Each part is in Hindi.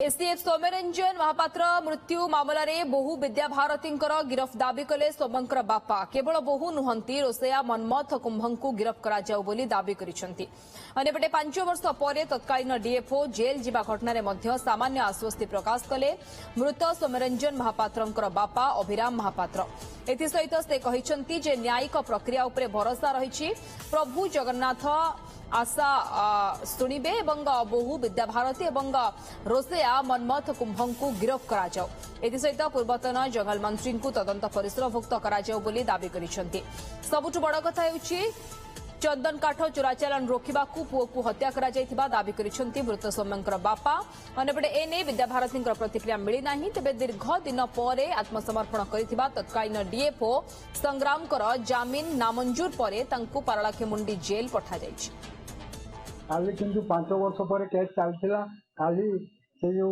एसीएफ सौम्यरंजन महापात्र मृत्यु मामलें बहु विद्याभारती गिरफ दाबी कले सौम्यर बापा केवल बहु नुहंती रोसैया मनमथ कुंभ को गिरफ कराଯାऊ बोली दाबी करिसेंती। अन्यपटे 5 वर्ष पर तत्कालीन डीएफओ जेल जिबा घटना में सामान्य आश्वस्ति प्रकाश कले मृत सौम्यरंजन महापात्र बापा अभिराम महापात्र। एसहित से कहते जे न्यायिक प्रक्रिया उपरे भरोसा रही प्रभु जगन्नाथ आशा शुणिबे एवं बहु विद्याभारती एवं रोसैया मनमथ कुंभ को गिरफ कराଯାऊ। एसहित पूर्वतन जंगल मंत्री को तदंत परिसरभुक्त कराଯାऊ बोली दाबी करिसेंती। सबुठु बड़ कथा हेउछि चंदन काठ चोराचालान रोकवा पुओ को हत्या करा जायथिबा दाबी करिसेंती मृत सौम्यंकर बापा। अन्यपटे एने विद्याभारती प्रतिक्रिया मिली नाही। तेबे दीर्घ दिन पर आत्मसमर्पण करिथिबा तत्कालीन डीएफओ संग्रामकर जामिन नामंजूर पर तांकु पारलाखेमुंडी जेल पठा जायछि। काली किंतु 5 वर्ष पर केस चलता काली से जो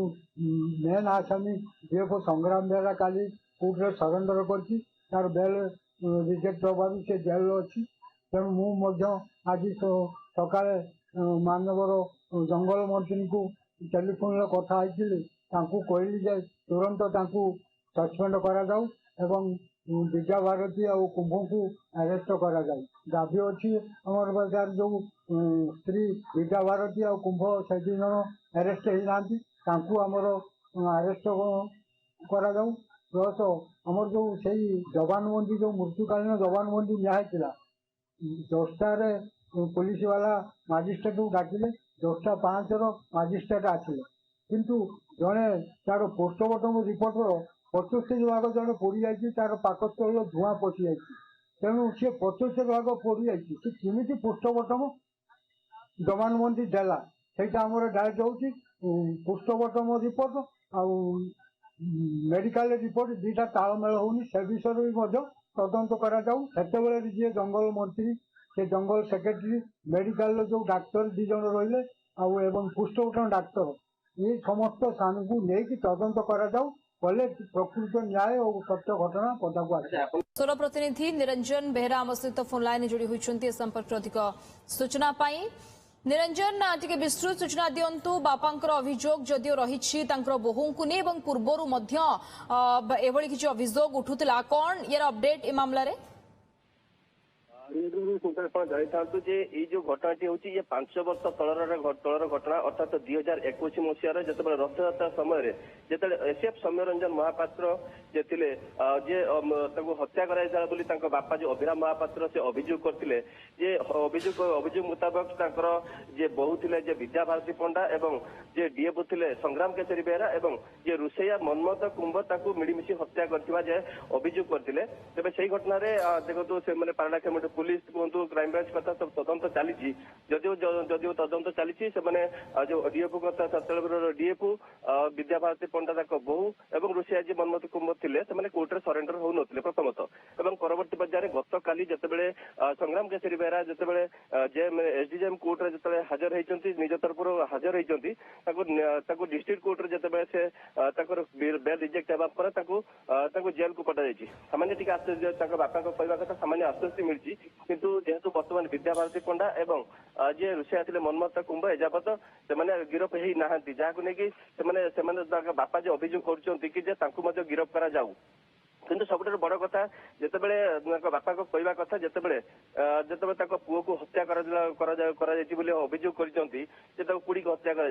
मेन आसामी डीएफओ संग्राम बेला काली कोर्टे सरेंडर कर बेल रिजेक्ट होगा से जेल अच्छी तेणु मुझे आज सका मानवर जंगल मंत्री को टेलीफोन कथा कहली जे तुरंत सस्पेंड करा विद्याभारती और कुंभ को अरेस्ट करा दाबी अच्छी अमर बाजार जो स्त्री विद्याभारती और कुंभ से दिन अरेस्ट होमर अरेस्ट करा प्लस आमर जो से जवानबंदी जो मृत्युकालीन जवानबंदी निया 10टार पुलिस वाला मजिस्ट्रेट को डाकिले 10:05 मजिस्ट्रेट आसिले किंतु जड़े तार पोस्टमार्टम रिपोर्टर 75 भाग जड़े पोड़ी जाइए तार पाकस्थल धूआ पशि जाइए तेणु सी 75 भाग पोड़ी जाइए सी केमी पोस्टमार्टम जवानबंदी देला सहीटा आम डायरेक्ट हो पोस्टमार्टम रिपोर्ट आ मेडिकल रिपोर्ट दुईटा तालमेल होनी से विषय भी तदंत कराते जी जंगल मंत्री से जंगल सेक्रेटरी मेडिकल जो डाक्तर 2 जन रही एवं पोस्टमार्टम डाक्तर ये समस्त स्थान को लेकिन तदंत कराऊ कले प्रकृत न्याय और सत्य घटना पदाक आसे। सोलो प्रतिनिधि निरंजन बेहरा आम सहित फोन लाइन जोड़ी होती संपर्क अधिक सूचना पाई। निरंजन टिके विस्तृत सूचना दिंतु बापांकर अभियोग जदियो रही बोहू को नहीं पूर्वर एभली किसी अभियोग उठुला कौन यार अपडेट ए मामला जानी था ये जो घटनाटी हूँ ये 5 वर्ष तलर घटना अर्थात 2021 मसीहार जो रथयात्रा समय जो एसीएफ सौम्यरंजन महापात्र जे थे जे हत्या कर बापा जो अभिराम महापात्र से अभियोग करते अभियोग मुताबक जे बहु थे जे विद्याभारती पंडा एवं जे डीएफओ थे संग्राम केशरी बेहरा एवं जे रोसैया मनमथ कुंभ मिड़मिशी हत्या कर अभियोग करते तेज से घटना देखो से मैंने पारलाखेमुंडी पुलिस कहतु क्राइमब्रांच कथा सब तदंत चली जदिव तदंत चली जो डीएफओ डीएफओ विद्याभारती पंडा बहु एवं रोसैया जी मनमथ कुंभ थे कोर्टे सरेंडर हो नथिले प्रथमतः एवं परवर्ती पर्यायर गत काली जितेबाला संग्राम केशरी बेहरा जितेबाला एसडीजेएम कोर्टे जो हाजर होती निज तरफ हाजर होती डिस्ट्रिक्ट कोर्टे जितेबाला से बेल रिजेक्ट होगा जेल को पठा जाइए सामान्य टी आश्चर्य बापा कहवा कथा सामान्य आश्वस्ति मिली किंतु जेहेतु बर्तमान विद्याभारती पंडा एवं जे रोसैया थे मनमथ कुंभ एजावत से गिरफ हो ना जहाँ बापा जो अभियोग कर गिरफ करा जाऊ किंतु सबुठ बड़ कथा जितेबाला बापा को कहवा कथा जितेबाला पुओ को हत्या अभियोग कर कुड़ी को हत्या कर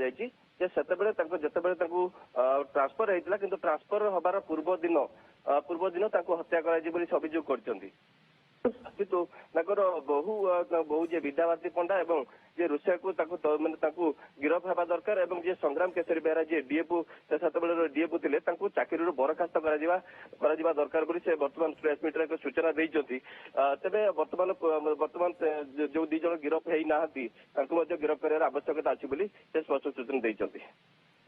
ट्रांसफर होता किंतु ट्रांसफर हबार पूर्व दिन हत्या कर अभियोग कर किंतु बहु बहु जे विद्याभारती पंडा एवं जे रोसैया को माने गिरफ होगा दरकार एवं जे संग्राम केशरी बेहरा जे डीएफओ से डीएफओ थे चाकरी बरखास्त करा दरकार बोली से वर्तमान प्रेस मीट एक सूचना देइछंती तेबे वर्तमान जो 2 जन गिरफ होई नाहंती गिरफ करार आवश्यकता अछि बोली से स्पष्ट सूचना देइछंती।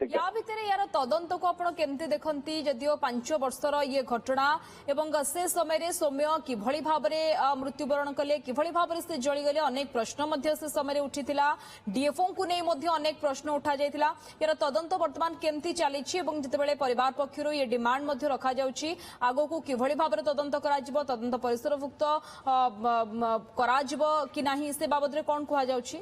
या भितर यार तदंत को आपण केमती देखंती जदियो 5 वर्षर ये घटना एवं से समय सौम्य किभली भाबरे मृत्युवरण कले किभली भाबरे से जळी गले अनेक प्रश्न मध्य से समय उठिथिला डीएफओ को नै मध्य अनेक प्रश्न उठा जायतिला यार तदंत वर्तमान केमती चलीछि एवं जतेबेले परिवार पक्षरु ये डिमांड मध्य रखा जाउछि आगो को किभली भाबरे तदंत कराजिबो तदंत परिसरभुक्त कराजिबो कि नाही से बाबदरे कोन कुहा जाउछि।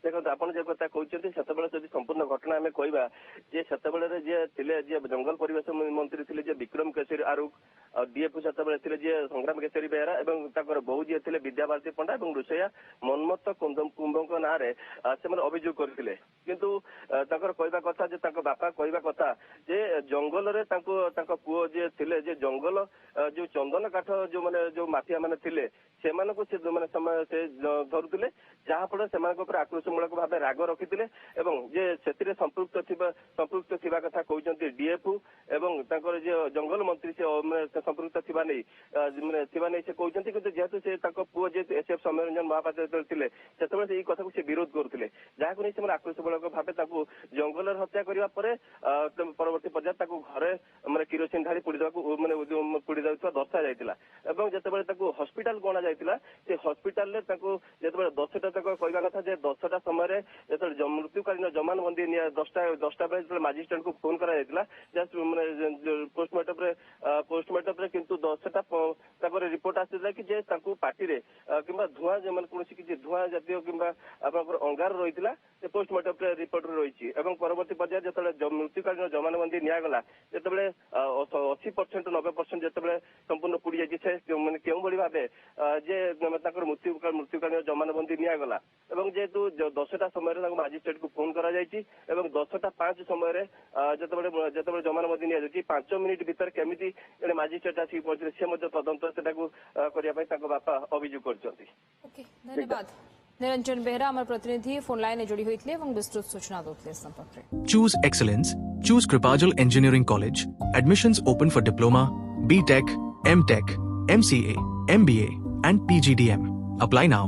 देखो आपण जे कथा कहते सेतबेले जदि संपूर्ण घटना आम कहवा जे सेतबेले जे थिले जे जंगल परिवेश मंत्री थिले जे विक्रम केसरी आरुख डीएफ सेतबेले थिले जे संग्राम केसरी बेहरा एवं ताकर बहु जे थिले विद्याभारती पंडा एवं रोसैया मनमथ कुंभको नाँ से अभियोग करथिले किंतु ताकर कहवा कथा जे ताकर बापा कहवा कथा जे जंगल रे ताको पुओ जे थिले जे जंगल जो चंदन काठ जो माने जो माफिया माने थिले सेमानको से माने समय से धरुथिले जहाँ फल से आक्रोशमूलक भाव राग रखिते जे से संपृक्त थिबा कथा कहते डीएफ एवं जो जंगल मंत्री से संपृक्त थिबा नहीं से कहते कि जेहेतु से पुओ जे एसएफ सौम्यरंजन महापात्र थे से कथा को विरोध करते जहाँ नहीं से आक्रोशमूलक भाव जंगल हत्या करने परवर्ती पर्याय घरे माने किरोसिन ढाली पोड़ी दर्शा जाता जिते हस्पिटाल गणा जाता से हस्पिटाल जिते 10टा कहवा कथा 10टा समय जो मृत्युकालीन जमानबंदी 10टा बेले मजिस्ट्रेट को फोन करा पोस्टमार्टम किंतु 10टा रिपोर्ट आसाला कि पार्टी रे कि धुआं जो कौन किसी धुआं जातीय कि अंगार रही है पोस्टमार्टम रिपोर्ट रही परवर्ती पर्याय जो मृत्युकालीन जमानबंदी निगला जिते 80% 90% जिते संपूर्ण पुड़ी जाए क्यों भाव जे मृत्युकालीन जमानबंदी निगला जेहेतु 10टा समय मजिस्ट्रेट को फोन करा 10टा 5 समय जिते जमानबंदी नि 5 मिनिट भीतर केमी मजिस्ट्रेट आसिक पहुंचे से तदंत करने बापा अभियोग कर धन्यवाद निरंजन बेहरा हमारे प्रतिनिधि फोन लाइन जोड़ी होते विस्तृत सूचना देते संपर्क में Choose excellence. Choose Kripajal Engineering College. Admissions open for diploma, BTech, MTech, MCA, MBA, and PGDM. Apply now.